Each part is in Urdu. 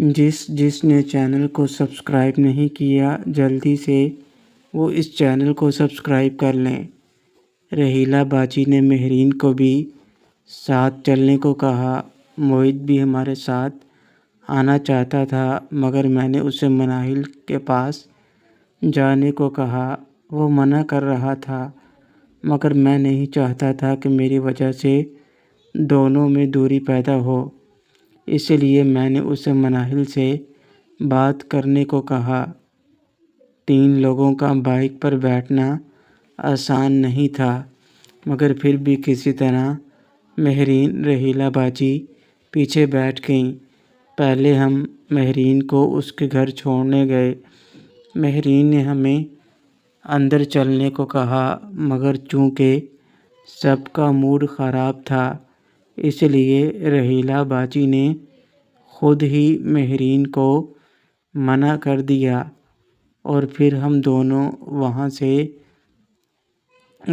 جس نے چینل کو سبسکرائب نہیں کیا جلدی سے وہ اس چینل کو سبسکرائب کر لیں۔ رحیلہ باجی نے مہرین کو بھی ساتھ چلنے کو کہا۔ موہت بھی ہمارے ساتھ آنا چاہتا تھا مگر میں نے اسے مناہل کے پاس جانے کو کہا۔ وہ منع کر رہا تھا مگر میں نہیں چاہتا تھا کہ میری وجہ سے دونوں میں دوری پیدا ہو، اس لیے میں نے اسے مناہل سے بات کرنے کو کہا۔ 3 لوگوں کا بائیک پر بیٹھنا آسان نہیں تھا مگر پھر بھی کسی طرح مہرین رحیلہ باجی پیچھے بیٹھ گئیں۔ پہلے ہم مہرین کو اس کے گھر چھوڑنے گئے۔ مہرین نے ہمیں اندر چلنے کو کہا مگر چونکہ سب کا موڈ خراب تھا اس لیے رحیلہ باجی نے خود ہی مہرین کو منع کر دیا اور پھر ہم دونوں وہاں سے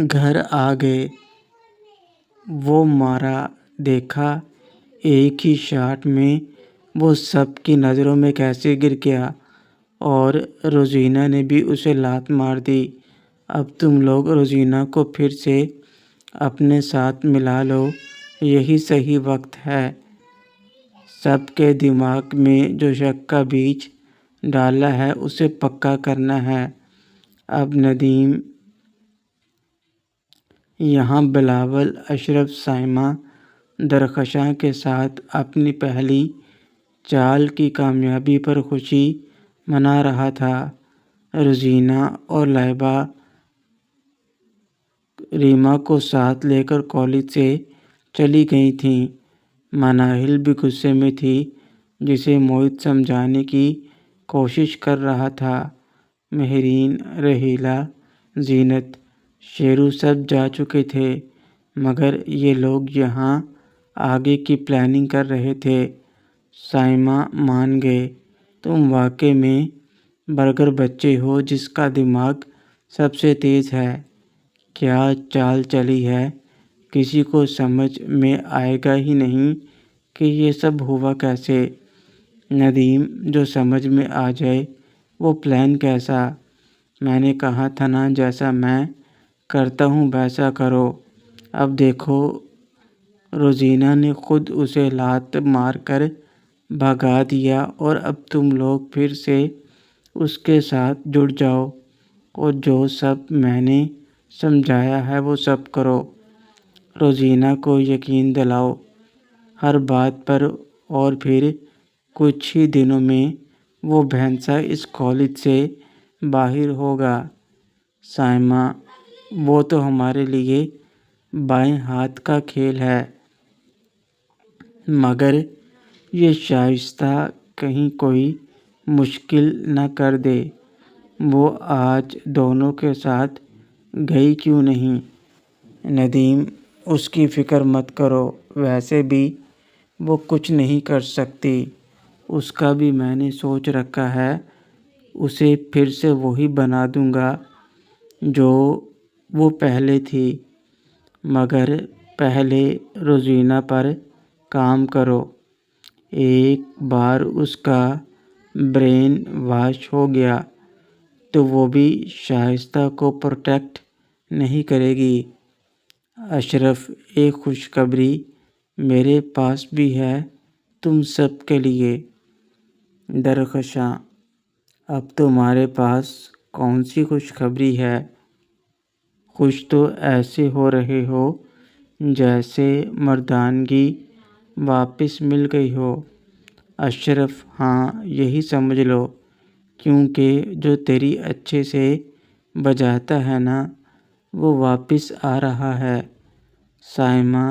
گھر آ گئے۔ وہ مارا دیکھا ایک ہی شاٹ میں وہ سب کی نظروں میں کیسے گر گیا اور روزینہ نے بھی اسے لات مار دی۔ اب تم لوگ روزینہ کو پھر سے اپنے ساتھ ملا لو، یہی صحیح وقت ہے۔ سب کے دماغ میں جو شک کا بیج ڈالا ہے اسے پکا کرنا ہے۔ اب ندیم یہاں بلاول اشرف سائمہ درخشاں کے ساتھ اپنی پہلی چال کی کامیابی پر خوشی منا رہا تھا۔ روزینہ اور لائبہ ریما کو ساتھ لے کر کالج سے چلی گئی تھیں۔ مناہل بھی غصے میں تھی جسے موہت سمجھانے کی کوشش کر رہا تھا۔ مہرین، رحیلہ، زینت، شیرو سب جا چکے تھے مگر یہ لوگ یہاں آگے کی پلاننگ کر رہے تھے۔ سائمہ مان گئے، تم واقعی میں برگر بچے ہو جس کا دماغ سب سے تیز ہے۔ کیا چال چلی ہے، کسی کو سمجھ میں آئے گا ہی نہیں کہ یہ سب ہوا کیسے۔ ندیم، جو سمجھ میں آ جائے وہ پلان کیسا؟ میں نے کہا تھا نا جیسا میں کرتا ہوں ویسا کرو۔ اب دیکھو، روزینہ نے خود اسے لات مار کر بھگا دیا اور اب تم لوگ پھر سے اس کے ساتھ جڑ جاؤ اور جو سب میں نے سمجھایا ہے وہ سب کرو۔ روزینہ کو یقین دلاؤ ہر بات پر اور پھر کچھ ہی دنوں میں وہ بھینسا اس کالج سے باہر ہوگا۔ سائمہ، وہ تو ہمارے لیے بائیں ہاتھ کا کھیل ہے مگر یہ شائستہ کہیں کوئی مشکل نہ کر دے۔ وہ آج دونوں کے ساتھ گئی کیوں نہیں؟ ندیم، اس کی فکر مت کرو، ویسے بھی وہ کچھ نہیں کر سکتی۔ اس کا بھی میں نے سوچ رکھا ہے، اسے پھر سے وہی بنا دوں گا جو وہ پہلے تھی۔ مگر پہلے روزینہ پر کام کرو۔ ایک بار اس کا برین واش ہو گیا تو وہ بھی شائستہ کو پروٹیکٹ نہیں کرے گی۔ اشرف، ایک خوشخبری میرے پاس بھی ہے تم سب کے لیے۔ درخشاں، اب تمہارے پاس کون سی خوشخبری ہے؟ خوش تو ایسے ہو رہے ہو جیسے مردانگی واپس مل گئی ہو۔ اشرف، ہاں یہی سمجھ لو، کیونکہ جو تیری اچھے سے بجاتا ہے نا وہ واپس آ رہا ہے۔ سائمہ،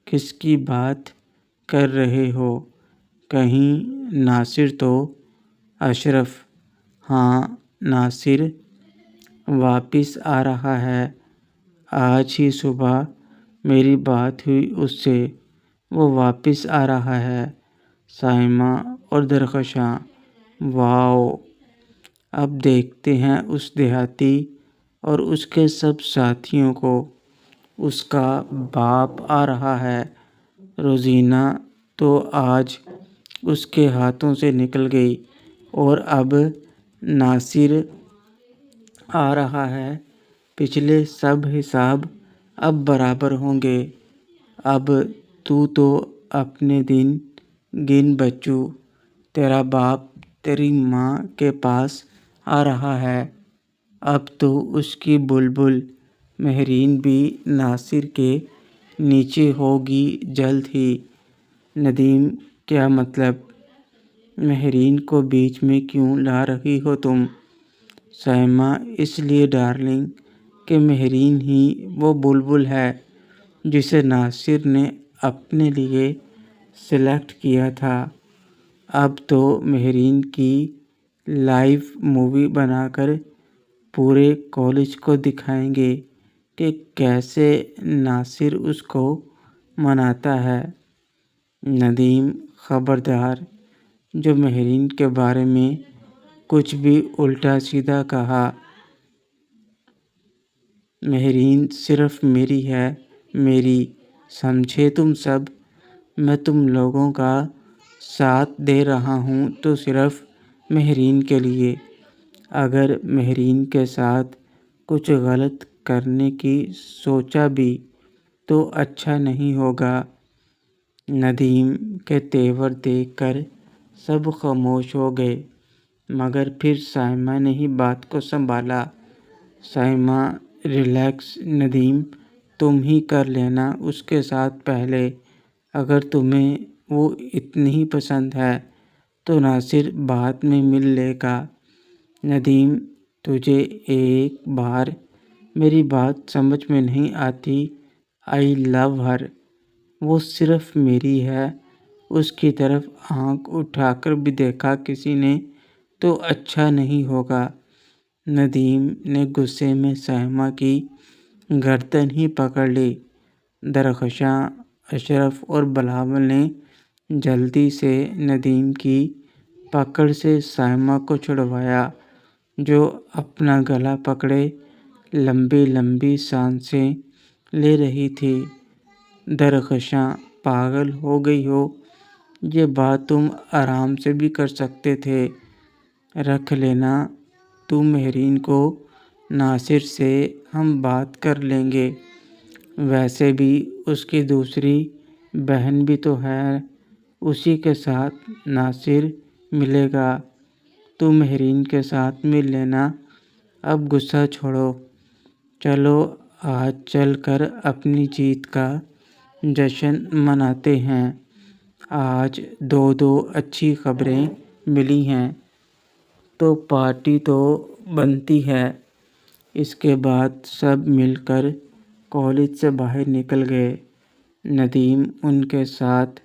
کس کی بات کر رہے ہو؟ کہیں ناصر تو؟ اشرف، ہاں ناصر واپس آ رہا ہے۔ آج ہی صبح میری بات ہوئی اس سے، وہ واپس آ رہا ہے۔ سائمہ اور درخشاں، واو! اب دیکھتے ہیں اس دیہاتی اور اس کے سب ساتھیوں کو۔ اس کا باپ آ رہا ہے۔ روزینہ تو آج اس کے ہاتھوں سے نکل گئی اور اب ناصر آ رہا ہے۔ پچھلے سب حساب اب برابر ہوں گے۔ اب تو اپنے دن گن بچو، تیرا باپ تیری ماں کے پاس آ رہا ہے۔ اب تو اس کی بلبل مہرین بھی ناصر کے نیچے ہوگی جلد ہی۔ ندیم: کیا مطلب؟ مہرین کو بیچ میں کیوں لا رہی ہو تم؟ سائمہ: اس لیے ڈارلنگ کہ مہرین ہی وہ بلبل ہے جسے ناصر نے اپنے لیے سلیکٹ کیا تھا۔ اب تو مہرین کی لائیو مووی بنا کر پورے کالج کو دکھائیں گے کہ کیسے ناصر اس کو مناتا ہے۔ ندیم: خبردار، جو مہرین کے بارے میں کچھ بھی الٹا سیدھا کہا۔ مہرین صرف میری ہے، میری، سمجھے تم سب؟ میں تم لوگوں کا ساتھ دے رہا ہوں تو صرف مہرین کے لیے۔ اگر مہرین کے ساتھ کچھ غلط کرنے کی سوچا بھی تو اچھا نہیں ہوگا۔ ندیم کے تیور دیکھ کر سب خاموش ہو گئے، مگر پھر سائمہ نے ہی بات کو سنبھالا۔ سائمہ: ریلیکس ندیم، تم ہی کر لینا اس کے ساتھ پہلے۔ اگر تمہیں وہ اتنی ہی پسند ہے تو ناصر بعد میں مل لے گا۔ ندیم: تجھے ایک بار میری بات سمجھ میں نہیں آتی؟ آئی لو ہر، وہ صرف میری ہے۔ اس کی طرف آنکھ اٹھا کر بھی دیکھا کسی نے تو اچھا نہیں ہوگا۔ ندیم نے غصے میں سائمہ کی گردن ہی پکڑ لی۔ درخشاں اشرف اور بلاول نے جلدی سے ندیم کی پکڑ سے سائمہ کو چھڑوایا، جو اپنا گلا پکڑے لمبی لمبی سانسیں لے رہی تھی۔ درخشاں: پاگل ہو گئی ہو؟ یہ بات تم آرام سے بھی کر سکتے تھے۔ رکھ لینا تو مہرین کو، ناصر سے ہم بات کر لیں گے۔ ویسے بھی اس کی دوسری بہن بھی تو ہے، اسی کے ساتھ ناصر ملے گا۔ تو مہرین کے ساتھ مل لینا۔ اب غصہ چھوڑو، چلو آج چل کر اپنی جیت کا جشن مناتے ہیں۔ آج دو اچھی خبریں ملی ہیں تو پارٹی تو بنتی ہے۔ اس کے بعد سب مل کر کالج سے باہر نکل گئے۔ ندیم ان کے ساتھ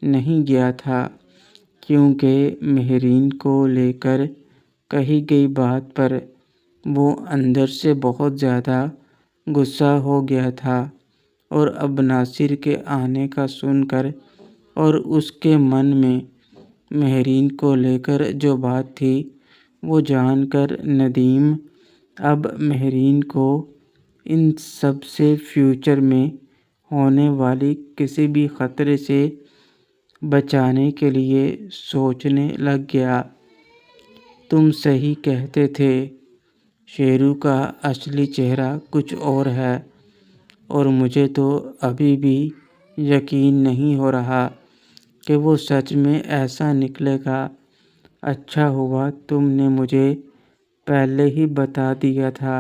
نہیں گیا تھا کیونکہ مہرین کو لے کر کہی گئی بات پر وہ اندر سے بہت زیادہ غصہ ہو گیا تھا، اور اب ناصر کے آنے کا سن کر اور اس کے من میں مہرین کو لے کر جو بات تھی وہ جان کر ندیم اب مہرین کو ان سب سے فیوچر میں ہونے والی کسی بھی خطرے سے بچانے کے لیے سوچنے لگ گیا۔ تم صحیح کہتے تھے، شیرو کا اصلی چہرہ کچھ اور ہے، اور مجھے تو ابھی بھی یقین نہیں ہو رہا کہ وہ سچ میں ایسا نکلے گا۔ اچھا ہوا تم نے مجھے پہلے ہی بتا دیا تھا،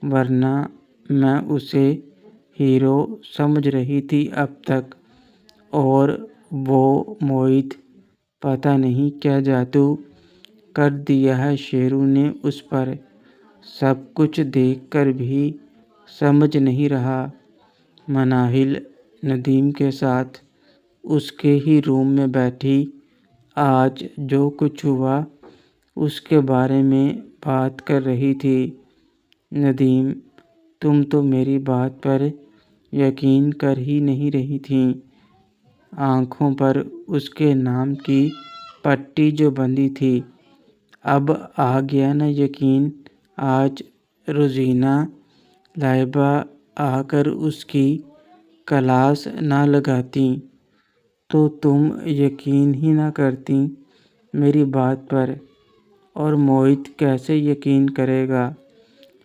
ورنہ میں اسے ہیرو سمجھ رہی تھی اب تک۔ اور وہ موہت، پتہ نہیں کیا جادو کر دیا ہے شیرو نے اس پر۔ سب کچھ دیکھ کر بھی سمجھ نہیں رہا۔ مناہل ندیم کے ساتھ اس کے ہی روم میں بیٹھی آج جو کچھ ہوا اس کے بارے میں بات کر رہی تھی۔ ندیم: تم تو میری بات پر یقین کر ہی نہیں رہی تھیں۔ آنکھوں پر اس کے نام کی پٹی جو بندھی تھی، اب آ گیا نا یقین؟ آج روزینہ لائبہ آ کر اس کی کلاس نہ لگاتیں تو تم یقین ہی نہ کرتی میری بات پر، اور موہت کیسے یقین کرے گا؟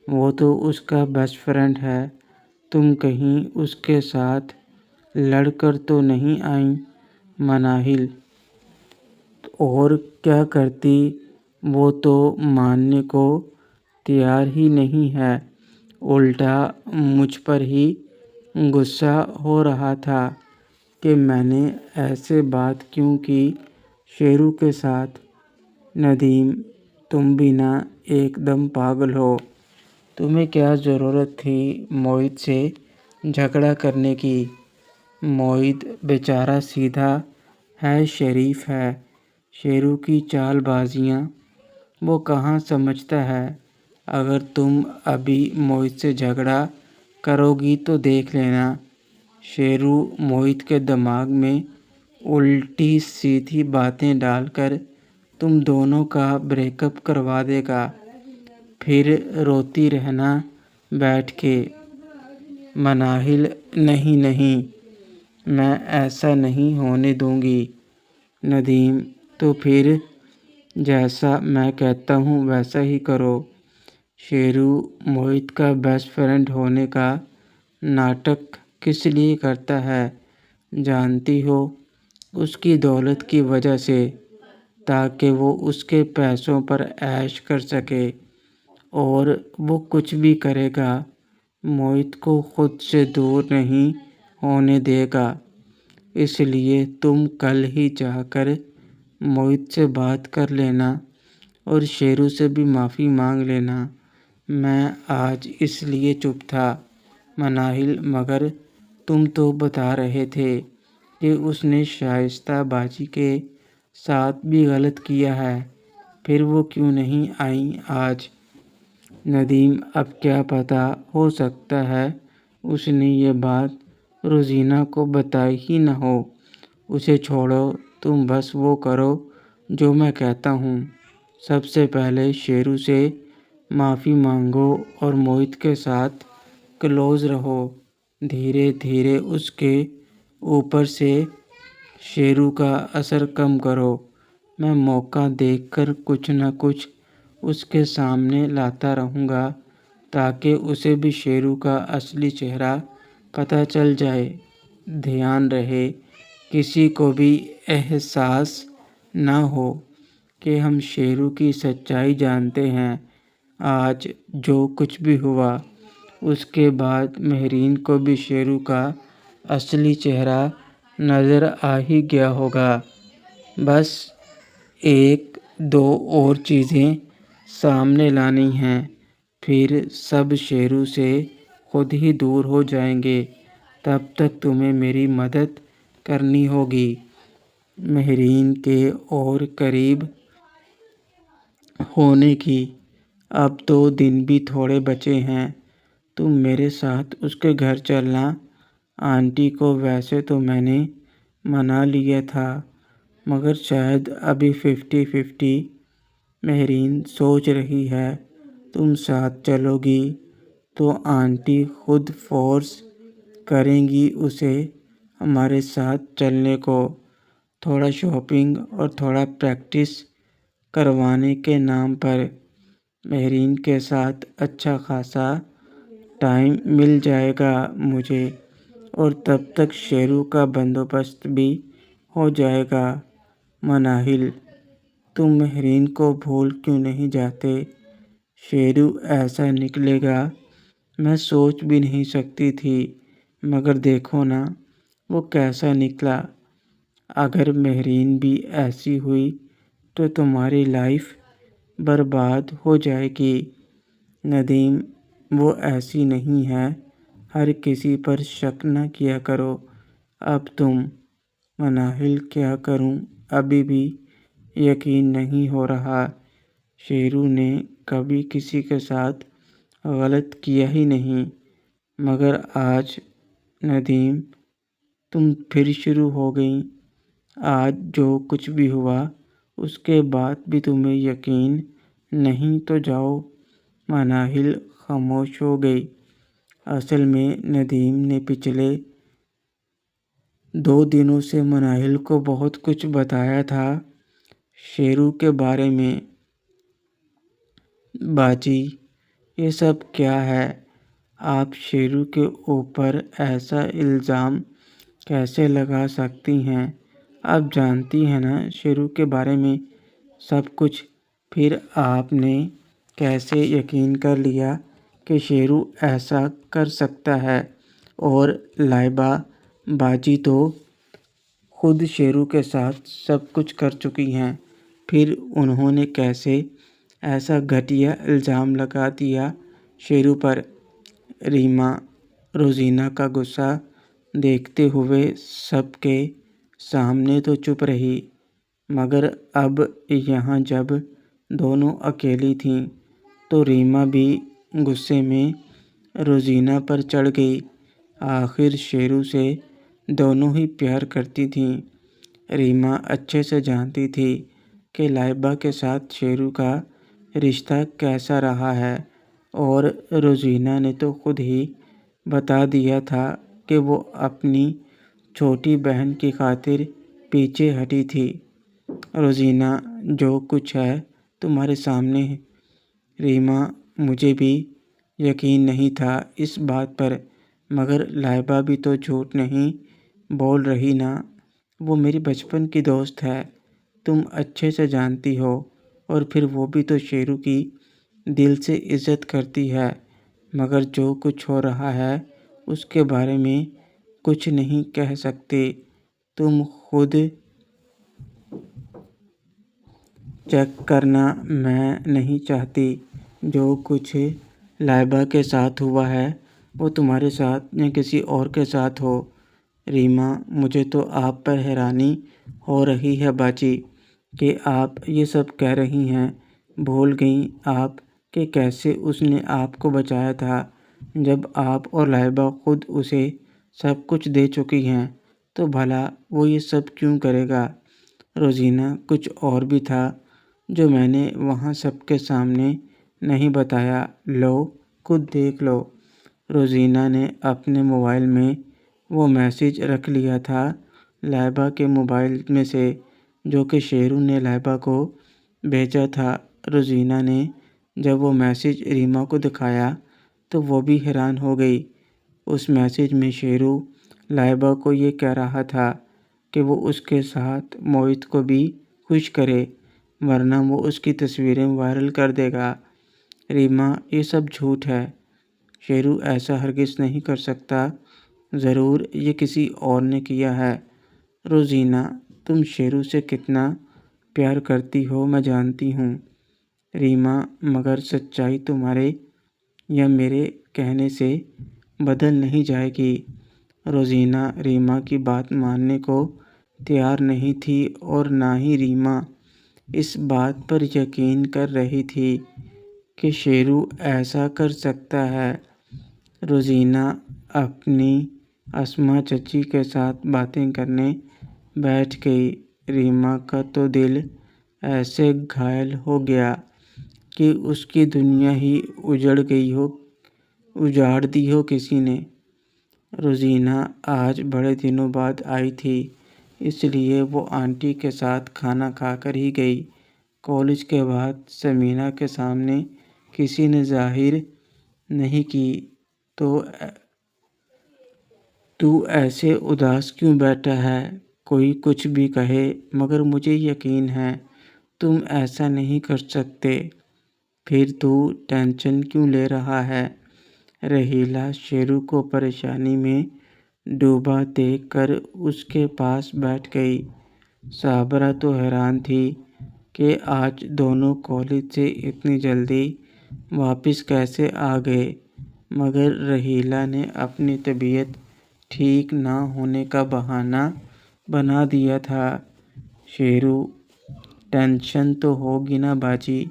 وہ تو اس کا بیسٹ فرینڈ ہے۔ تم کہیں اس کے ساتھ لڑ کر تو نہیں آئیں مناہل؟ اور کیا کرتی؟ وہ تو ماننے کو تیار ہی نہیں ہے، الٹا مجھ پر ہی غصہ ہو رہا تھا کہ میں نے ایسے بات کیوں کی شیرو کے ساتھ۔ ندیم، تم بھی نا ایک دم پاگل ہو۔ تمہیں کیا ضرورت تھی موہت سے جھگڑا کرنے کی؟ موہت بیچارہ سیدھا ہے، شریف ہے، شیرو کی چال بازیاں وہ کہاں سمجھتا ہے۔ اگر تم ابھی موہت سے جھگڑا کرو گی تو دیکھ لینا، شیرو موہت کے دماغ میں الٹی سیدھی باتیں ڈال کر تم دونوں کا بریک اپ کروا دے گا، پھر روتی رہنا بیٹھ کے۔ مناہل، نہیں نہیں، میں ایسا نہیں ہونے دوں گی۔ ندیم، تو پھر جیسا میں کہتا ہوں ویسا ہی کرو۔ شیرو موہت کا بیسٹ فرینڈ ہونے کا ناٹک کس لیے کرتا ہے جانتی ہو؟ اس کی دولت کی وجہ سے، تاکہ وہ اس کے پیسوں پر عیش کر سکے، اور وہ کچھ بھی کرے گا موہت کو خود سے دور نہیں ہونے دے گا۔ اس لیے تم کل ہی جا کر موہت سے بات کر لینا اور شیرو سے بھی معافی مانگ لینا۔ میں آج اس لیے چپ تھا مناہل، مگر تم تو بتا رہے تھے کہ اس نے شائستہ باجی کے ساتھ بھی غلط کیا ہے، پھر وہ کیوں نہیں آئیں آج؟ ندیم، اب کیا پتہ، ہو سکتا ہے اس نے یہ بات روزینہ کو بتائی ہی نہ ہو۔ اسے چھوڑو، تم بس وہ کرو جو میں کہتا ہوں۔ سب سے پہلے شیرو سے معافی مانگو اور موہت کے ساتھ کلوز رہو۔ دھیرے دھیرے اس کے اوپر سے شیرو کا اثر کم کرو۔ میں موقع دیکھ کر کچھ نہ کچھ اس کے سامنے لاتا رہوں گا تاکہ اسے بھی شیرو کا اصلی چہرہ پتہ چل جائے۔ دھیان رہے کسی کو بھی احساس نہ ہو کہ ہم شیرو کی سچائی جانتے ہیں۔ آج جو کچھ بھی ہوا اس کے بعد مہرین کو بھی شیرو کا اصلی چہرہ نظر آ ہی گیا ہوگا۔ بس ایک دو اور چیزیں سامنے لانی ہیں، پھر سب شیرو سے خود ہی دور ہو جائیں گے۔ تب تک تمہیں میری مدد کرنی ہوگی مہرین کے اور قریب ہونے کی۔ اب تو دن بھی تھوڑے بچے ہیں، تم میرے ساتھ اس کے گھر چلنا۔ آنٹی کو ویسے تو میں نے منا لیا تھا، مگر شاید ابھی 50-50۔ مہرین سوچ رہی ہے تم ساتھ چلو گی تو آنٹی خود فورس کریں گی اسے ہمارے ساتھ چلنے کو، تھوڑا شاپنگ اور تھوڑا پریکٹس کروانے کے نام پر۔ مہرین کے ساتھ اچھا خاصا ٹائم مل جائے گا مجھے، اور تب تک شیرو کا بندوبست بھی ہو جائے گا۔ مناہل، تم مہرین کو بھول کیوں نہیں جاتے؟ شیرو ایسا نکلے گا میں سوچ بھی نہیں سکتی تھی، مگر دیکھو نا وہ کیسا نکلا۔ اگر مہرین بھی ایسی ہوئی تو تمہاری لائف برباد ہو جائے گی۔ ندیم، وہ ایسی نہیں ہے، ہر کسی پر شک نہ کیا کرو اب تم۔ مناہل، کیا کروں، ابھی بھی یقین نہیں ہو رہا۔ شیرو نے کبھی کسی کے ساتھ غلط کیا ہی نہیں، مگر آج ندیم تم پھر شروع ہو گئیں۔ آج جو کچھ بھی ہوا اس کے بعد بھی تمہیں یقین نہیں تو جاؤ۔ مناہل خاموش ہو گئی۔ اصل میں ندیم نے پچھلے 2 دنوں سے مناہل کو بہت کچھ بتایا تھا شیرو کے بارے میں۔ باجی یہ سب کیا ہے؟ آپ شیرو کے اوپر ایسا الزام کیسے لگا سکتی ہیں؟ آپ جانتی ہیں نا شیرو کے بارے میں سب کچھ، پھر آپ نے کیسے یقین کر لیا کہ شیرو ایسا کر سکتا ہے؟ اور لائبہ باجی تو خود شیرو کے ساتھ سب کچھ کر چکی ہیں، پھر انہوں نے کیسے ایسا گھٹیا الزام لگا دیا شیرو پر؟ ریما روزینہ کا غصہ دیکھتے ہوئے سب کے سامنے تو چپ رہی، مگر اب یہاں جب دونوں اکیلی تھیں تو ریما بھی غصے میں روزینہ پر چڑھ گئی۔ آخر شیرو سے دونوں ہی پیار کرتی تھیں۔ ریما اچھے سے جانتی تھی کہ لائبہ کے ساتھ شیرو کا رشتہ کیسا رہا ہے، اور روزینہ نے تو خود ہی بتا دیا تھا کہ وہ اپنی چھوٹی بہن کی خاطر پیچھے ہٹی تھی۔ روزینہ جو کچھ ہے تمہارے سامنے ہے۔ ریما مجھے بھی یقین نہیں تھا اس بات پر، مگر لائبہ بھی تو جھوٹ نہیں بول رہی نا، وہ میری بچپن کی دوست ہے، تم اچھے سے جانتی ہو، اور پھر وہ بھی تو شیرو کی دل سے عزت کرتی ہے، مگر جو کچھ ہو رہا ہے اس کے بارے میں کچھ نہیں کہہ سکتے۔ تم خود چیک کرنا، میں نہیں چاہتی جو کچھ لائبہ کے ساتھ ہوا ہے وہ تمہارے ساتھ یا کسی اور کے ساتھ ہو۔ ریما مجھے تو آپ پر حیرانی ہو رہی ہے باجی کہ آپ یہ سب کہہ رہی ہیں۔ بھول گئیں آپ کہ کیسے اس نے آپ کو بچایا تھا؟ جب آپ اور لائبہ خود اسے سب کچھ دے چکی ہیں تو بھلا وہ یہ سب کیوں کرے گا؟ روزینہ کچھ اور بھی تھا جو میں نے وہاں سب کے سامنے نہیں بتایا، لو خود دیکھ لو۔ روزینہ نے اپنے موبائل میں وہ میسیج رکھ لیا تھا لائبہ کے موبائل میں سے جو کہ شیرو نے لائبہ کو بھیجا تھا۔ روزینہ نے جب وہ میسیج ریما کو دکھایا تو وہ بھی حیران ہو گئی۔ اس میسیج میں شیرو لائبہ کو یہ کہہ رہا تھا کہ وہ اس کے ساتھ موہت کو بھی خوش کرے، ورنہ وہ اس کی تصویریں وائرل کر دے گا۔ ریما یہ سب جھوٹ ہے، شیرو ایسا ہرگز نہیں کر سکتا، ضرور یہ کسی اور نے کیا ہے۔ روزینہ تم شیرو سے کتنا پیار کرتی ہو میں جانتی ہوں۔ ریما مگر سچائی تمہارے یا میرے کہنے سے بدل نہیں جائے گی۔ روزینہ ریما کی بات ماننے کو تیار نہیں تھی، اور نہ ہی ریما اس بات پر یقین کر رہی تھی کہ شیرو ایسا کر سکتا ہے۔ روزینہ اپنی اسما چچی کے ساتھ باتیں کرنے بیٹھ گئی۔ ریما کا تو دل ایسے گھائل ہو گیا کہ اس کی دنیا ہی اجاڑ دی ہو کسی نے۔ روزینہ آج بڑے دنوں بعد آئی تھی، اس لیے وہ آنٹی کے ساتھ کھانا کھا کر ہی گئی۔ کالج کے بعد سمیرہ کے سامنے کسی نے ظاہر نہیں کی تو ایسے اداس کیوں بیٹھا ہے؟ کوئی کچھ بھی کہے مگر مجھے یقین ہے تم ایسا نہیں کر سکتے، پھر تو ٹینشن کیوں لے رہا ہے؟ رحیلہ شیرو کو پریشانی میں ڈوبا دیکھ کر اس کے پاس بیٹھ گئی۔ صابرہ تو حیران تھی کہ آج دونوں کالج سے اتنی جلدی واپس کیسے آ گئے، مگر رحیلہ نے اپنی طبیعت ٹھیک نہ ہونے کا بہانہ بنا دیا تھا۔ شیرو ٹینشن تو ہوگی نا باجی،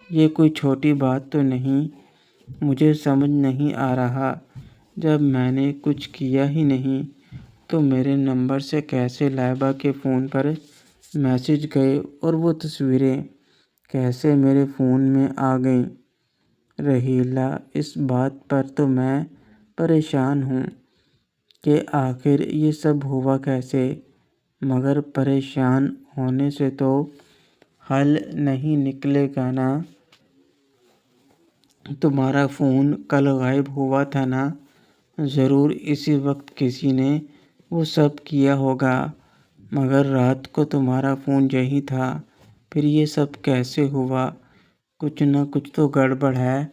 یہ کوئی چھوٹی بات تو نہیں؟ مجھے سمجھ نہیں آ رہا، جب میں نے کچھ کیا ہی نہیں تو میرے نمبر سے کیسے لائبہ کے فون پر میسیج گئے اور وہ تصویریں کیسے میرے فون میں آ گئیں؟ رحیلہ اس بات پر تو میں پریشان ہوں کہ آخر یہ سب ہوا کیسے، مگر پریشان ہونے سے تو حل نہیں نکلے گا نا۔ تمہارا فون کل غائب ہوا تھا نا، ضرور اسی وقت کسی نے وہ سب کیا ہوگا، مگر رات کو تمہارا فون یہیں تھا، پھر یہ سب کیسے ہوا؟ کچھ نہ کچھ تو گڑبڑ ہے۔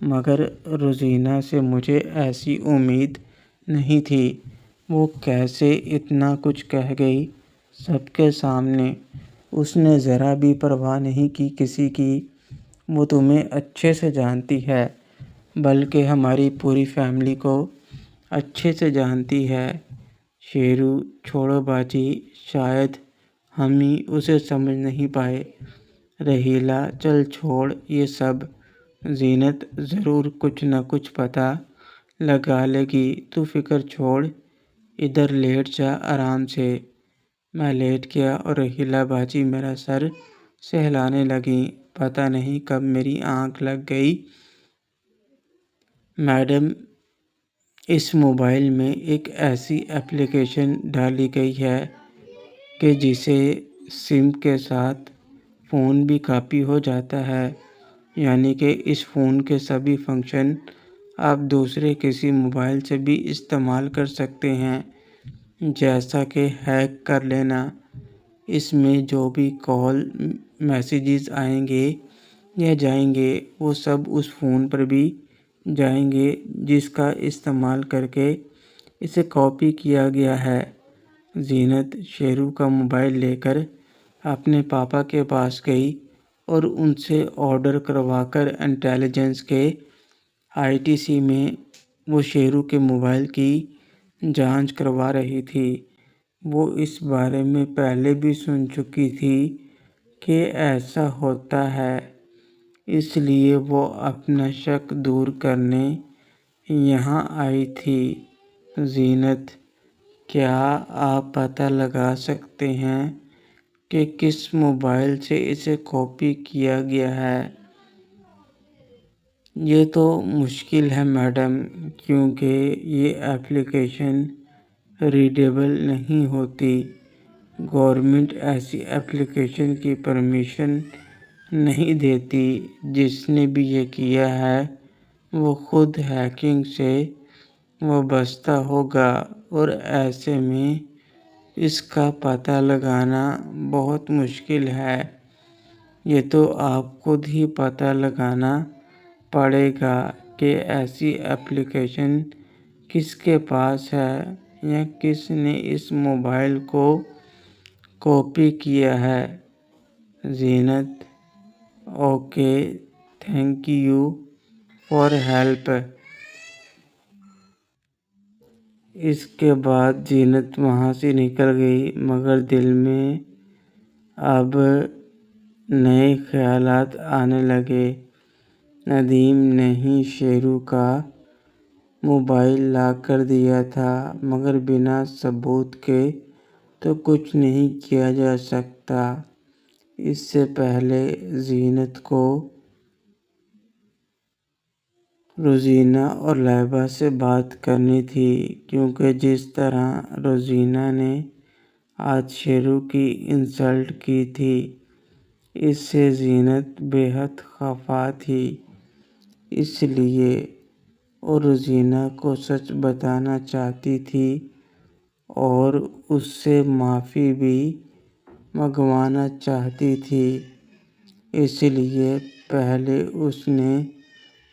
مگر روزینہ سے مجھے ایسی امید نہیں تھی، وہ کیسے اتنا کچھ کہہ گئی سب کے سامنے۔ اس نے ذرا بھی پرواہ نہیں کی کسی کی، وہ تمہیں اچھے سے جانتی ہے، بلکہ ہماری پوری فیملی کو اچھے سے جانتی ہے۔ شیرو، چھوڑو باجی، شاید ہم ہی اسے سمجھ نہیں پائے۔ رحیلہ، چل چھوڑ یہ سب، زینت ضرور کچھ نہ کچھ پتہ لگا لے گی، تو فکر چھوڑ، ادھر لیٹ جا آرام سے۔ میں لیٹ گیا اور رحیلہ باجی میرا سر سہلانے لگیں۔ پتہ نہیں کب میری آنکھ لگ گئی۔ میڈم، اس موبائل میں ایک ایسی اپلیکیشن ڈالی گئی ہے کہ جسے سم کے ساتھ فون بھی کاپی ہو جاتا ہے، یعنی کہ اس فون کے سبھی فنکشن آپ دوسرے کسی موبائل سے بھی استعمال کر سکتے ہیں، جیسا کہ ہیک کر لینا۔ اس میں جو بھی کال، میسیجز آئیں گے یا جائیں گے، وہ سب اس فون پر بھی جائیں گے جس کا استعمال کر کے اسے کاپی کیا گیا ہے۔ زینت شیرو کا موبائل لے کر اپنے پاپا کے پاس گئی اور ان سے آرڈر کروا کر انٹیلیجنس کے ITC میں وہ شیرو کے موبائل کی جانچ کروا رہی تھی۔ وہ اس بارے میں پہلے بھی سن چکی تھی کہ ایسا ہوتا ہے، اس لیے وہ اپنا شک دور کرنے یہاں آئی تھی۔ زینت، کیا آپ پتہ لگا سکتے ہیں کہ کس موبائل سے اسے کاپی کیا گیا ہے؟ یہ تو مشکل ہے میڈم، کیونکہ یہ اپلیکیشن ریڈیبل نہیں ہوتی۔ گورنمنٹ ایسی اپلیکیشن کی پرمیشن نہیں دیتی۔ جس نے بھی یہ کیا ہے وہ خود ہیکنگ سے وابستہ ہوگا، اور ایسے میں اس کا پتہ لگانا بہت مشکل ہے۔ یہ تو آپ خود ہی پتہ لگانا پڑے گا کہ ایسی اپلیکیشن کس کے پاس ہے یا کس نے اس موبائل کو کاپی کیا ہے۔ Zeenat, okay, thank you for help. اس کے بعد زینت وہاں سے نکل گئی، مگر دل میں اب نئے خیالات آنے لگے۔ ندیم نے ہی شیرو کا موبائل لاک کر دیا تھا، مگر بنا ثبوت کے تو کچھ نہیں کیا جا سکتا۔ اس سے پہلے زینت کو روزینہ اور لائبہ سے بات کرنی تھی، کیونکہ جس طرح روزینہ نے آج شیرو کی انسلٹ کی تھی، اس سے زینت بے حد خفا تھی۔ اس لیے وہ روزینہ کو سچ بتانا چاہتی تھی اور اس سے معافی بھی منگوانا چاہتی تھی۔ اس لیے پہلے اس نے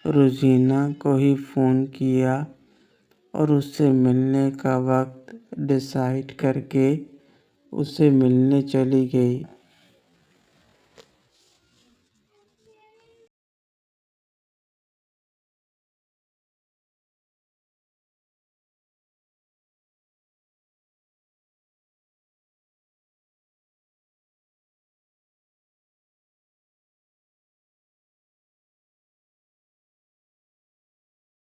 روزینہ کو ہی فون کیا اور اس سے ملنے کا وقت ڈیسائیڈ کر کے اس سے ملنے چلی گئی۔